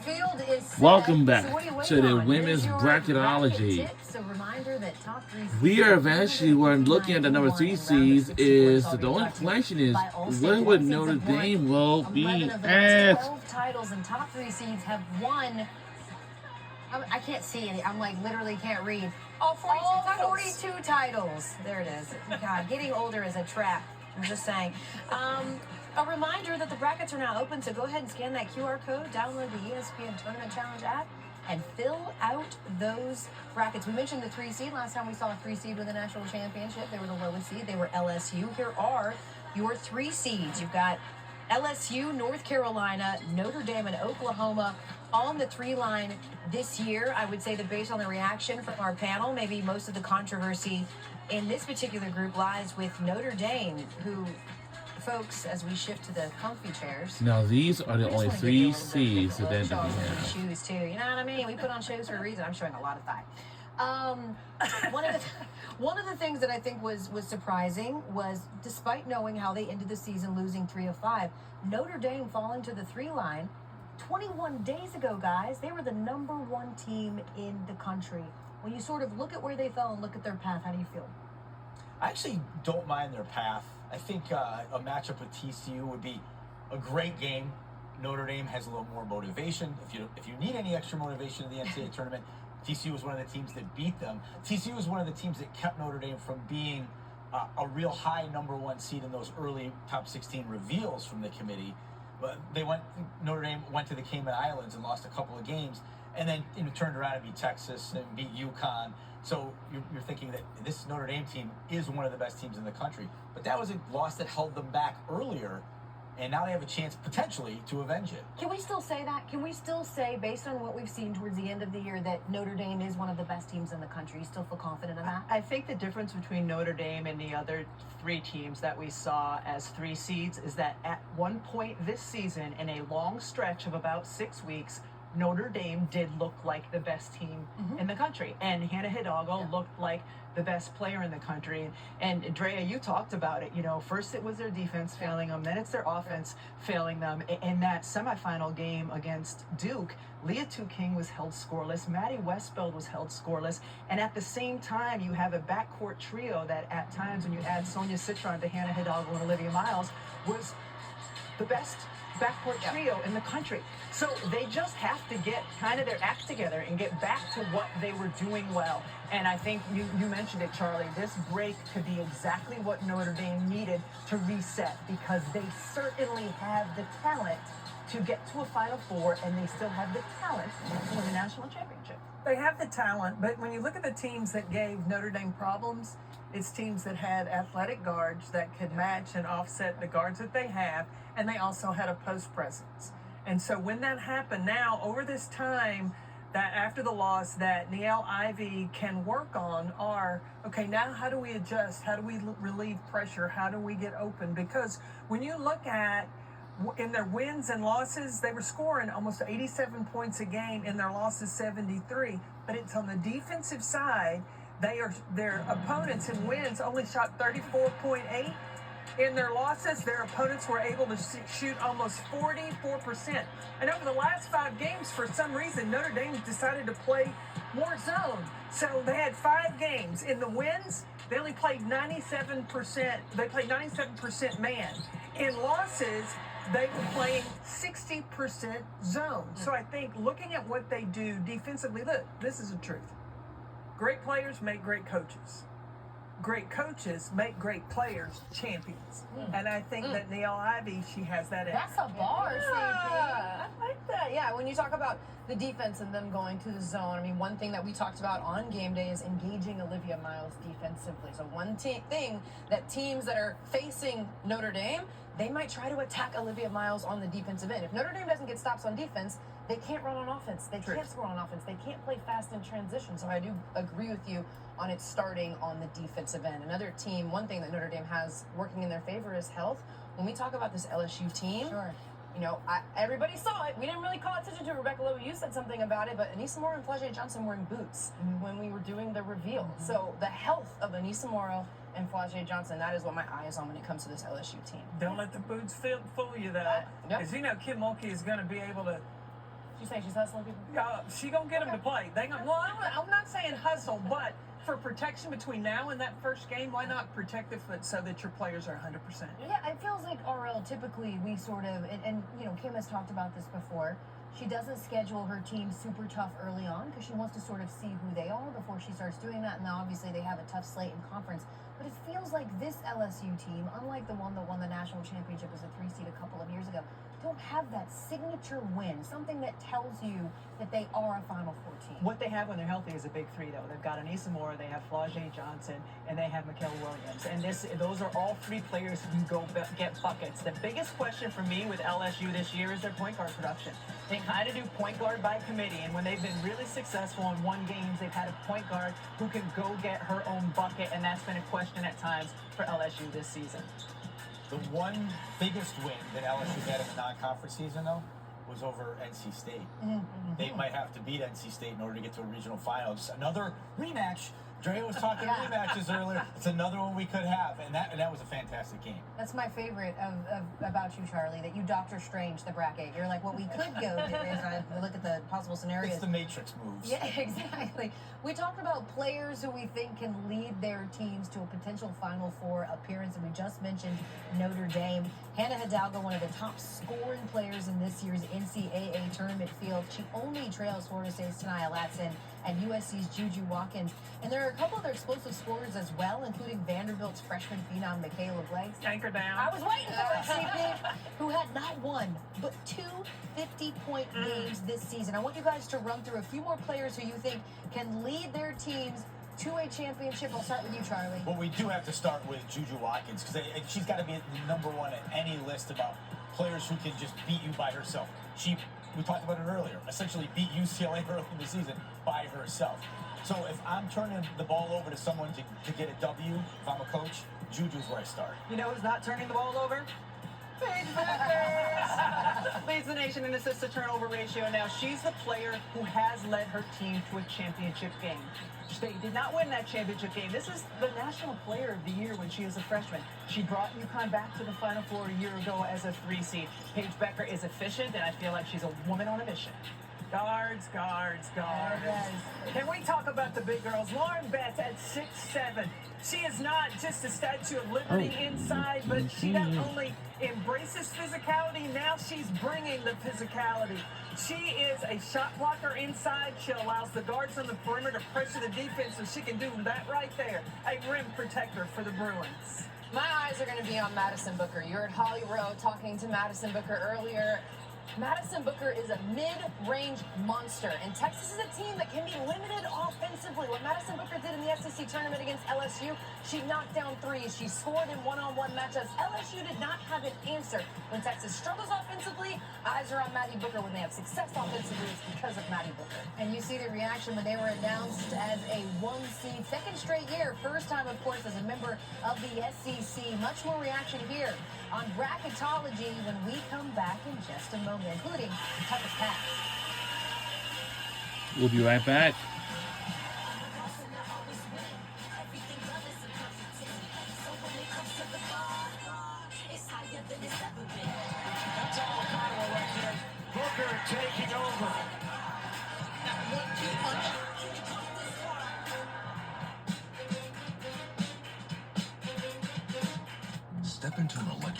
field is set. Welcome back So what are you to waiting the on? women's Here's your bracketology. bracket tips. A reminder that top three We are seeds eventually looking at the number 3 seeds. Is the only question is where would Notre Dame will be 11 of the last 12 titles and top three seeds have won. I can't see any. I'm like literally can't read. All 42 titles. There it is. God, getting older is a trap. I'm just saying. A reminder that the brackets are now open, so go ahead and scan that QR code, download the ESPN Tournament Challenge app, and fill out those brackets. We mentioned the 3 seed. Last time we saw a 3 seed win the national championship. They were the lowest seed. They were LSU. Here are your 3 seeds. You've got LSU, North Carolina, Notre Dame, and Oklahoma on the 3 line this year. I would say that based on the reaction from our panel, maybe most of the controversy in this particular group lies with Notre Dame, who, folks, as we shift to the comfy chairs. Now, these are the only 3 seeds that we have. Shoes, too. You know what I mean? We put on shoes for a reason. I'm showing a lot of thigh. One of the things that I think was surprising was, despite knowing how they ended the season losing 3 of 5, Notre Dame falling to the 3 line 21 days ago, guys. They were the number 1 team in the country. When you sort of look at where they fell and look at their path, how do you feel? I actually don't mind their path. I think a matchup with TCU would be a great game. Notre Dame has a little more motivation. If you need any extra motivation in the NCAA tournament, TCU was one of the teams that beat them. TCU was one of the teams that kept Notre Dame from being a real high number 1 seed in those early top 16 reveals from the committee. But Notre Dame went to the Cayman Islands and lost a couple of games, and then turned around and beat Texas and beat UConn. So you're thinking that this Notre Dame team is one of the best teams in the country. But that was a loss that held them back earlier, and now they have a chance potentially to avenge it. Can we still say that? Can we still say, based on what we've seen towards the end of the year, that Notre Dame is one of the best teams in the country? You still feel confident in that? I think the difference between Notre Dame and the other 3 teams that we saw as 3 seeds is that at one point this season, in a long stretch of about 6 weeks, Notre Dame did look like the best team in the country. And Hannah Hidalgo looked like the best player in the country. And Drea, you talked about it. First it was their defense failing them, then it's their offense failing them. In that semifinal game against Duke, Leah King was held scoreless. Maddie Westfeld was held scoreless. And at the same time, you have a backcourt trio that at times, when you add Sonia Citron to Hannah Hidalgo and Olivia Miles, was the best backcourt trio in the country. So they just have to get kind of their act together and get back to what they were doing well. And I think you mentioned it, Charlie. This break could be exactly what Notre Dame needed to reset, because they certainly have the talent to get to a Final Four, and they still have the talent to win the national championship. They have the talent, but when you look at the teams that gave Notre Dame problems, it's teams that had athletic guards that could match and offset the guards that they have, and they also had a post presence. And so when that happened now, over this time, that after the loss that Niele Ivey can work on are, okay, now how do we adjust? How do we relieve pressure? How do we get open? Because when you look at in their wins and losses, they were scoring almost 87 points a game. In their losses, 73. But it's on the defensive side. Their opponents in wins only shot 34.8. In their losses, their opponents were able to shoot almost 44%. And over the last 5 games, for some reason, Notre Dame decided to play more zone. So they had 5 games. In the wins, they only played 97%. They played 97% man. In losses, they were playing 60% zone. So I think looking at what they do defensively, look, this is the truth. Great players make great coaches. Great coaches make great players champions. And I think that Niele Ivey, she has that. That's a bar, I like that. Yeah, when you talk about the defense and them going to the zone, I mean, one thing that we talked about on game day is engaging Olivia Miles defensively. So one thing that teams that are facing Notre Dame, they might try to attack Olivia Miles on the defensive end. If Notre Dame doesn't get stops on defense, they can't run on offense. They can't score on offense. They can't play fast in transition. So I do agree with you on it starting on the defensive end. Another team, one thing that Notre Dame has working in their favor is health. When we talk about this LSU team, everybody saw it. We didn't really call attention to it. Rebecca Lowe, you said something about it, but Aneesa Morrow and Flau'jae Johnson were in boots when we were doing the reveal. So the health of Aneesa Morrow and Flau'jae Johnson, that is what my eye is on when it comes to this LSU team. Don't let the boots fool you, though. Because, Kim Mulkey is going to be able to You saying she's hustling people? She gonna get them to play. They gonna, well, I'm not saying hustle, but for protection between now and that first game, why not protect it so that your players are 100%? Yeah, it feels like RL typically we sort of, and you know, Kim has talked about this before. She doesn't schedule her team super tough early on because she wants to sort of see who they are before she starts doing that. And now obviously they have a tough slate in conference. But it feels like this LSU team, unlike the one that won the national championship as a 3 seed a couple of years ago, don't have that signature win, something that tells you that they are a Final Four team. What they have when they're healthy is a big three, though. They've got Anissa Moore, they have Flau'jae Johnson, and they have Mikal Williams. And those are all three players who can go get buckets. The biggest question for me with LSU this year is their point guard production. They kind of do point guard by committee, and when they've been really successful in one games, they've had a point guard who can go get her own bucket, and that's been a question at times for LSU this season. The one biggest win that LSU had in the non-conference season, though, was over NC State. They might have to beat NC State in order to get to a regional final. Just another rematch. Dre was talking rematches earlier. It's another one we could have, and that was a fantastic game. That's my favorite about you, Charlie, that you Doctor Strange the bracket. You're like, what we could go to is I look at the possible scenarios. It's the Matrix moves. Yeah, exactly. We talked about players who we think can lead their teams to a potential Final Four appearance, and we just mentioned Notre Dame. Hannah Hidalgo, one of the top scoring players in this year's NCAA tournament field. She only trails Florida State's Tanaya Latson and USC's Juju Watkins. And there are a couple other explosive scorers as well, including Vanderbilt's freshman phenom, Michaela Blanks. Anchor down. I was waiting for it, CP, who had not one, but 2 50-point games this season. I want you guys to run through a few more players who you think can lead their teams to a championship. I'll start with you, Charlie. Well, we do have to start with Juju Watkins because she's got to be the number one at any list about players who can just beat you by herself. We talked about it earlier, essentially beat UCLA early in the season by herself. So if I'm turning the ball over to someone to get a W, if I'm a coach, Juju's where I start. You know who's not turning the ball over? Paige Bueckers leads the nation in assist-to-turnover ratio. Now, she's the player who has led her team to a championship game. They did not win that championship game. This is the National Player of the Year when she was a freshman. She brought UConn back to the Final Four a year ago as a 3 seed. Paige Bueckers is efficient, and I feel like she's a woman on a mission. Guards. Can we talk about the big girls? Lauren Betts at 6'7". She is not just a Statue of Liberty inside, but she not only embraces physicality, now she's bringing the physicality. She is a shot blocker inside. She allows the guards on the perimeter to pressure the defense, so she can do that right there. A rim protector for the Bruins. My eyes are going to be on Madison Booker. You heard Holly Rowe talking to Madison Booker earlier. Madison Booker is a mid-range monster, and Texas is a team that can be limited offensively. What Madison Booker did in the SEC tournament against LSU, she knocked down threes. She scored in one-on-one matchups. LSU did not have an answer. When Texas struggles offensively, eyes are on Maddie Booker. When they have success offensively, it's because of Maddie Booker. And you see the reaction when they were announced as a 1 seed, second straight year. First time, of course, as a member of the SEC. Much more reaction here on Bracketology when we come back in just a moment, including the toughest pass. We'll be right back. That's all Kyle right there. Booker taking over. Step into an electric